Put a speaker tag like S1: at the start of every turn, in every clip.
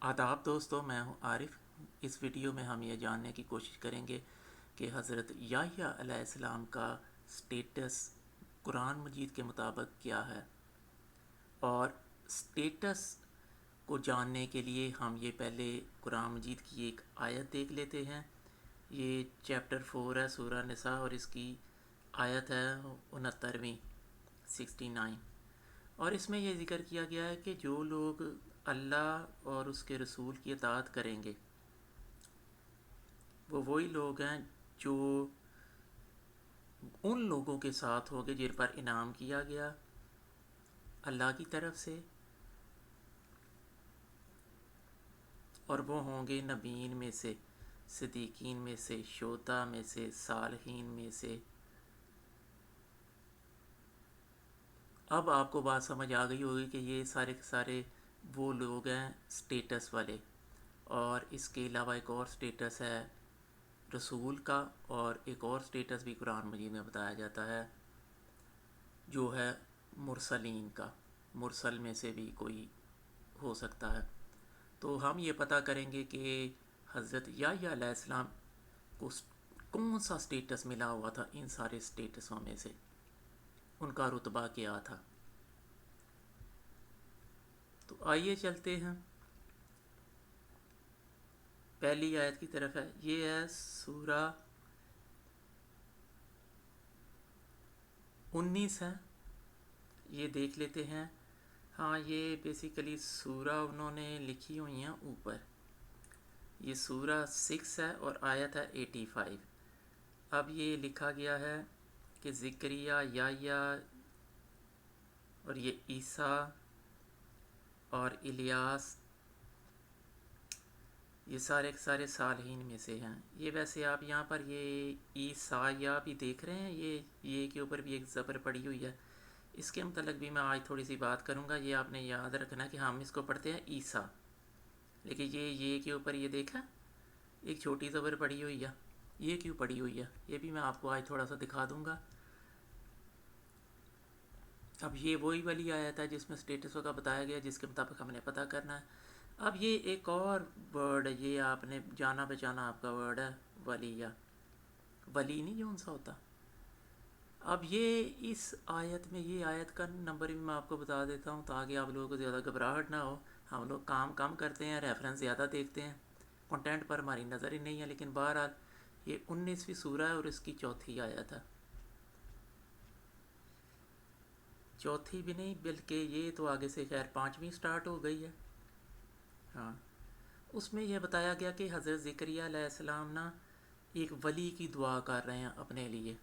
S1: آداب دوستو، میں ہوں عارف۔ اس ویڈیو میں ہم یہ جاننے کی کوشش کریں گے کہ حضرت یحییٰ علیہ السلام کا سٹیٹس قرآن مجید کے مطابق کیا ہے، اور سٹیٹس کو جاننے کے لیے ہم یہ پہلے قرآن مجید کی ایک آیت دیکھ لیتے ہیں۔ یہ چیپٹر 4 ہے سورہ نساء، اور اس کی آیت ہے 69، 69۔ اور اس میں یہ ذکر کیا گیا ہے کہ جو لوگ اللہ اور اس کے رسول کی اطاعت کریں گے وہ وہی لوگ ہیں جو ان لوگوں کے ساتھ ہوں گے جن پر انعام کیا گیا اللہ کی طرف سے، اور وہ ہوں گے نبیین میں سے، صدیقین میں سے، شہداء میں سے، صالحین میں سے۔ اب آپ کو بات سمجھ آ گئی ہوگی کہ یہ سارے کے سارے وہ لوگ ہیں سٹیٹس والے، اور اس کے علاوہ ایک اور سٹیٹس ہے رسول کا، اور ایک اور سٹیٹس بھی قرآن مجید میں بتایا جاتا ہے جو ہے مرسلین کا، مرسل میں سے بھی کوئی ہو سکتا ہے۔ تو ہم یہ پتہ کریں گے کہ حضرت یحییٰ علیہ السلام کو کون سا سٹیٹس ملا ہوا تھا ان سارے سٹیٹسوں میں سے، ان کا رتبہ کیا تھا۔ تو آئیے چلتے ہیں پہلی آیت کی طرف۔ ہے یہ ہے سورہ 19 ہے، یہ دیکھ لیتے ہیں۔ ہاں، یہ بیسیکلی سورہ انہوں نے لکھی ہوئی ہیں اوپر۔ یہ سورہ 6 ہے اور آیت ہے 85۔ اب یہ لکھا گیا ہے کہ زکریا، یحییٰ اور یہ عیسیٰ اور الیاس، یہ سارے کے سارے صالحین میں سے ہیں۔ یہ ویسے آپ یہاں پر یہ عیسیٰ بھی دیکھ رہے ہیں، یہ کے اوپر بھی ایک زبر پڑی ہوئی ہے۔ اس کے متعلق بھی میں آج تھوڑی سی بات کروں گا۔ یہ آپ نے یاد رکھنا کہ ہم اس کو پڑھتے ہیں عیسیٰ، لیکن یہ کے اوپر یہ دیکھا ایک چھوٹی زبر پڑی ہوئی ہے، یہ کیوں پڑی ہوئی ہے یہ بھی میں آپ کو آج تھوڑا سا دکھا دوں گا۔ اب یہ وہی والی آیت ہے جس میں سٹیٹسوں کا بتایا گیا، جس کے مطابق ہم نے پتہ کرنا ہے۔ اب یہ ایک اور ورڈ، یہ آپ نے جانا بچانا آپ کا ورڈ ہے ولیہ، ولی نہیں جو ان سا ہوتا۔ اب یہ اس آیت میں، یہ آیت کا نمبر بھی میں آپ کو بتا دیتا ہوں تاکہ آپ لوگوں کو زیادہ گھبراہٹ نہ ہو۔ ہم لوگ کام کم کرتے ہیں، ریفرنس زیادہ دیکھتے ہیں، کنٹینٹ پر ہماری نظر ہی نہیں ہے، لیکن بہرحال یہ 19ویں سورہ ہے اور اس کی چوتھی آیت ہے۔ چوتھی بھی نہیں، بلکہ یہ تو آگے سے خیر 5ویں سٹارٹ ہو گئی ہے۔ ہاں، اس میں یہ بتایا گیا کہ حضرت زکریا علیہ السلام نا ایک ولی کی دعا کر رہے ہیں اپنے لیے۔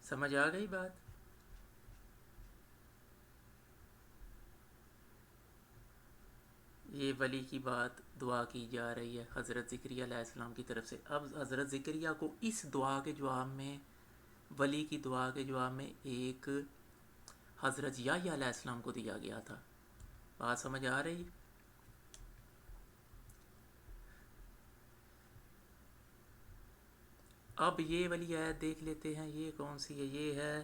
S1: سمجھ آ گئی بات؟ یہ ولی کی بات دعا کی جا رہی ہے حضرت زکریا علیہ السلام کی طرف سے۔ اب حضرت زکریا کو اس دعا کے جواب میں، ولی کی دعا کے جواب میں ایک حضرت یحییٰ علیہ السلام کو دیا گیا تھا۔ بات سمجھ آ رہی؟ اب یہ والی آیت دیکھ لیتے ہیں، یہ کون سی ہے؟ یہ ہے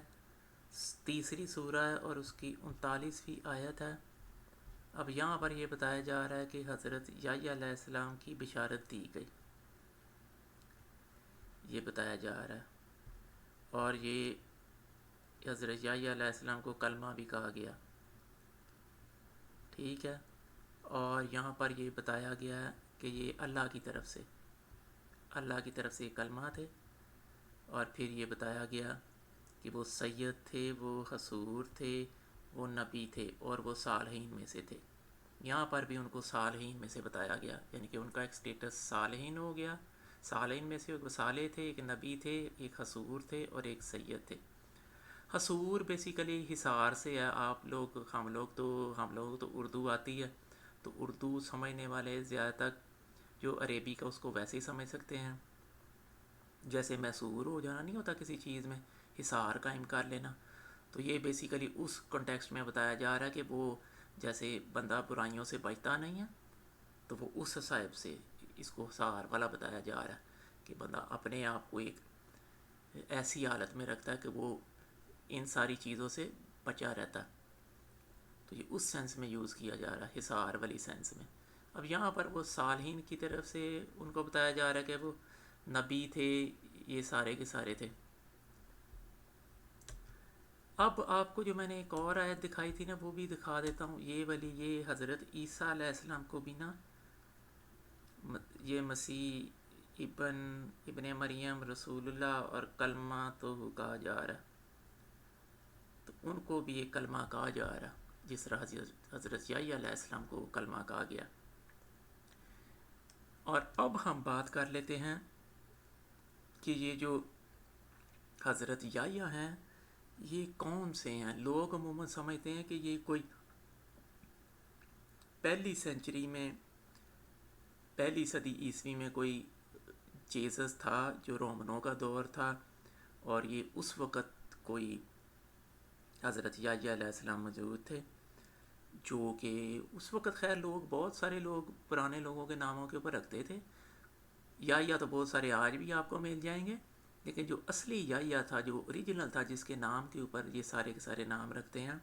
S1: تیسری سورہ ہے اور اس کی 39ویں آیت ہے۔ اب یہاں پر یہ بتایا جا رہا ہے کہ حضرت یحییٰ علیہ السلام کی بشارت دی گئی، یہ بتایا جا رہا ہے، اور یہ حضرت یحییٰ علیہ السلام کو کلمہ بھی کہا گیا، ٹھیک ہے۔ اور یہاں پر یہ بتایا گیا ہے کہ یہ اللہ کی طرف سے، اللہ کی طرف سے کلمہ تھے، اور پھر یہ بتایا گیا کہ وہ سید تھے، وہ حصور تھے، وہ نبی تھے، اور وہ صالحین میں سے تھے۔ یہاں پر بھی ان کو صالحین میں سے بتایا گیا، یعنی کہ ان کا ایک سٹیٹس صالحین ہو گیا۔ صالحین میں سے ایک صالح تھے، ایک نبی تھے، ایک حصور تھے، اور ایک سید تھے۔ حصور بیسیکلی حصار سے ہے۔ ہم لوگ تو اردو آتی ہے، تو اردو سمجھنے والے زیادہ تر جو عربی کا اس کو ویسے ہی سمجھ سکتے ہیں، جیسے محصور ہو جانا نہیں ہوتا کسی چیز میں، حصار قائم کر لینا۔ تو یہ بیسیکلی اس کنٹیکسٹ میں بتایا جا رہا ہے کہ وہ جیسے بندہ برائیوں سے بچتا نہیں ہے، تو وہ اس حساب سے اس کو حصار والا بتایا جا رہا ہے کہ بندہ اپنے آپ کو ایک ایسی حالت میں رکھتا ہے کہ وہ ان ساری چیزوں سے بچا رہتا ہے۔ تو یہ اس سینس میں یوز کیا جا رہا ہے، حصار والی سینس میں۔ اب یہاں پر وہ صالحین کی طرف سے ان کو بتایا جا رہا ہے کہ وہ نبی تھے، یہ سارے کے سارے تھے۔ اب آپ کو جو میں نے ایک اور آیت دکھائی تھی نا، وہ بھی دکھا دیتا ہوں، یہ والی، یہ حضرت عیسیٰ علیہ السلام کو بھی نا یہ مسیح ابن مریم رسول اللہ اور کلمہ تو کہا جا رہا ہے، تو ان کو بھی یہ کلمہ کہا جا رہا ہے، جس طرح حضرت یحییٰ علیہ السلام کو کلمہ کہا گیا۔ اور اب ہم بات کر لیتے ہیں کہ یہ جو حضرت یحییٰ ہیں یہ کون سے ہیں۔ لوگ عموماً سمجھتے ہیں کہ یہ کوئی پہلی صدی عیسوی میں کوئی جیزس تھا جو رومنوں کا دور تھا، اور یہ اس وقت کوئی حضرت یحییٰ علیہ السلام موجود تھے، جو کہ اس وقت خیر لوگ، بہت سارے لوگ پرانے لوگوں کے ناموں کے اوپر رکھتے تھے۔ یحییٰ تو بہت سارے آج بھی آپ کو مل جائیں گے، لیکن جو اصلی یحییٰ تھا، جو اوریجنل تھا، جس کے نام کے اوپر یہ سارے کے سارے نام رکھتے ہیں،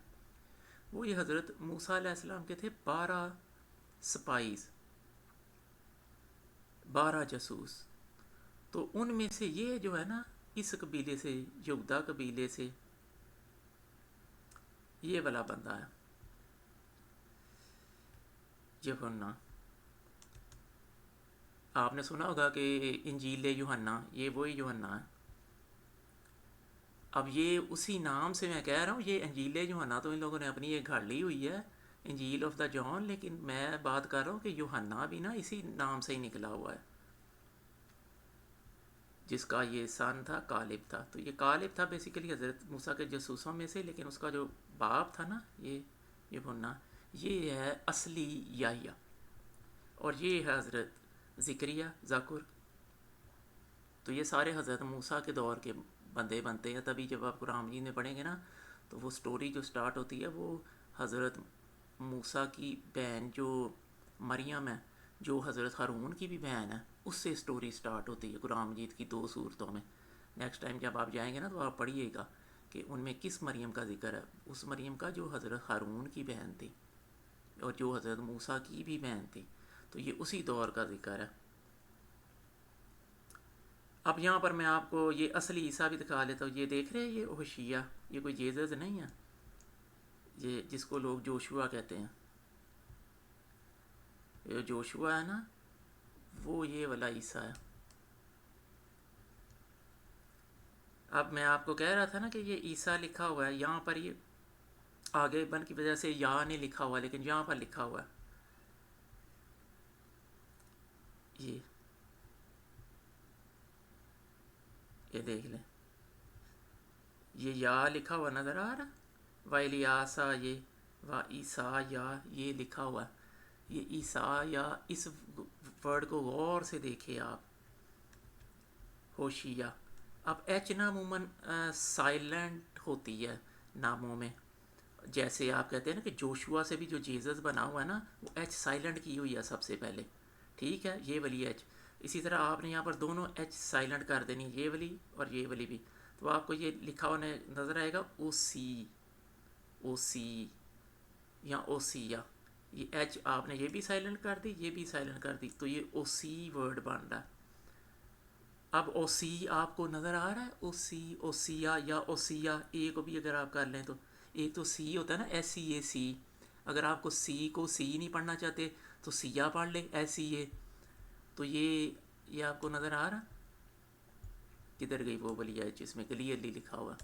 S1: وہ یہ حضرت موسیٰ علیہ السلام کے تھے 12 سپائیز، 12 جاسوس۔ تو ان میں سے یہ جو ہے نا، اس قبیلے سے، یہودا قبیلے سے یہ والا بندہ ہے، یوحنا۔ آپ نے سنا ہوگا کہ انجیل یوحنا، یہ وہی یوحنا ہے۔ اب یہ اسی نام سے میں کہہ رہا ہوں، یہ انجیل یوحنا تو ان لوگوں نے اپنی ایک گھڑ لی ہوئی ہے، انجیل آف دا جان، لیکن میں بات کر رہا ہوں کہ یوحنا بھی نا اسی نام سے ہی نکلا ہوا ہے، جس کا یہ سن تھا، کالب تھا۔ تو یہ کالب تھا بیسیکلی حضرت موسیٰ کے جاسوسوں میں سے، لیکن اس کا جو باپ تھا نا، یہ یوحنا، یہ ہے اصلی یحییٰ، اور یہ ہے حضرت زکریا، ذکر۔ تو یہ سارے حضرت موسیٰ کے دور کے بندے بنتے ہیں۔ تبھی جب آپ قرآن مجید میں پڑھیں گے نا، تو وہ سٹوری جو سٹارٹ ہوتی ہے وہ حضرت موسیٰ کی بہن جو مریم ہے، جو حضرت ہارون کی بھی بہن ہے، اس سے سٹوری سٹارٹ ہوتی ہے قرآن مجید کی 2 صورتوں میں۔ نیکسٹ ٹائم جب آپ جائیں گے نا تو آپ پڑھیے گا کہ ان میں کس مریم کا ذکر ہے، اس مریم کا جو حضرت ہارون کی بہن تھی اور جو حضرت موسیٰ کی بھی بہن تھی، تو یہ اسی دور کا ذکر ہے۔ اب یہاں پر میں آپ کو یہ اصلی عیسیٰ بھی دکھا لیتا ہوں۔ یہ دیکھ رہے ہیں، یہ ہوشیہ، یہ کوئی جیزس نہیں ہے، یہ جس کو لوگ جوشوا کہتے ہیں، یہ جوشوا ہے نا، وہ یہ والا عیسیٰ ہے۔ اب میں آپ کو کہہ رہا تھا نا کہ یہ عیسیٰ لکھا ہوا ہے، یہاں پر یہ آگے بن کی وجہ سے یا نہیں لکھا ہوا، لیکن یہاں پر لکھا ہوا ہے یہ دیکھ لیں، یہ یا لکھا ہوا نظر آ رہا، وَإِلْيَاسَ، یہ و عیسیٰ یا، یہ لکھا ہوا ہے، یہ عیسیٰ یا، اس ورڈ کو غور سے دیکھیں آپ، ہوشیہ۔ اب ایچ نا عموماً سائلنٹ ہوتی ہے ناموں میں، جیسے آپ کہتے ہیں نا کہ جوشوا سے بھی جو جیزس بنا ہوا ہے نا، وہ ایچ سائلنٹ کی ہوئی ہے سب سے پہلے، ٹھیک ہے، یہ والی ایچ۔ اسی طرح آپ نے یہاں پر دونوں ایچ سائلنٹ کر دینی، یہ والی اور یہ والی بھی، تو آپ کو یہ لکھا ہوا نظر آئے گا او سی یا اوسیا، یہ ایچ آپ نے یہ بھی سائلنٹ کر دی، یہ بھی سائلنٹ کر دی، تو یہ او سی ورڈ بن رہا ہے۔ اب او سی آپ کو نظر آ رہا ہے، او سی، اوسیا یا اوسیا، اے کو بھی اگر آپ کر لیں تو ایک تو سی ہوتا ہے نا، ایس سی اے سی، اگر آپ کو سی نہیں پڑھنا چاہتے تو سیا پڑھ لیں، ایس سی اے۔ تو یہ آپ کو نظر آ رہا، کدھر گئی وہ والی ایچ، اس میں کلیئرلی لکھا ہوا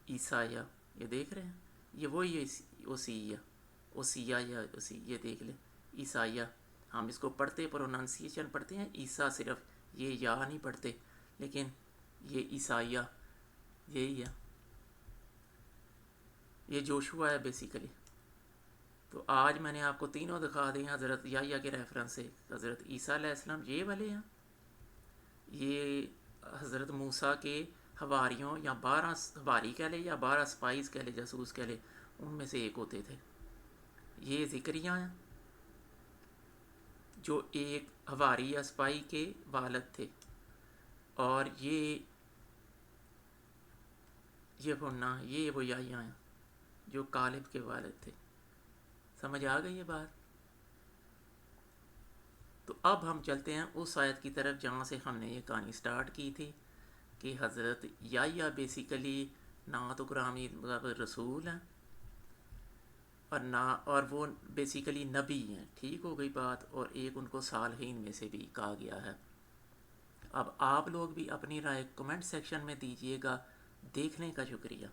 S1: عیسائیہ، یہ دیکھ رہے ہیں، یہ وہی ہے اوسیا یا اوسی، یہ دیکھ لیں عیسائیہ۔ ہم اس کو پڑھتے پروننسیشن پڑھتے ہیں عیسیٰ، صرف یہ یا نہیں پڑھتے، لیکن یہ عیسائیہ یہی ہے، یہ جوشوا ہے بیسیکلی۔ تو آج میں نے آپ کو تینوں دکھا دی ہیں حضرت یحییٰ کے ریفرنس سے۔ حضرت عیسیٰ علیہ السلام یہ والے ہیں، یہ حضرت موسیٰ کے حواریوں یا 12 حواری کہہ لے یا 12 سپائیز کہہ لے، جاسوس کہہ لے، ان میں سے ایک ہوتے تھے۔ یہ زکریا ہیں جو ایک حواری یا سپاہی کے والد تھے، اور یہ ہونا، یہ وہ یحییٰ ہیں۔ جو کالب کے والد تھے۔ سمجھ آ گئی یہ بات؟ تو اب ہم چلتے ہیں اس آیت کی طرف جہاں سے ہم نے یہ کہانی سٹارٹ کی تھی کہ حضرت یا بیسیکلی نہ تو گرامی رسول ہیں اور نہ اور وہ بیسیکلی نبی ہیں، ٹھیک ہو گئی بات، اور ایک ان کو صالحین میں سے بھی کہا گیا ہے۔ اب آپ لوگ بھی اپنی رائے کمنٹ سیکشن میں دیجئے گا۔ دیکھنے کا شکریہ۔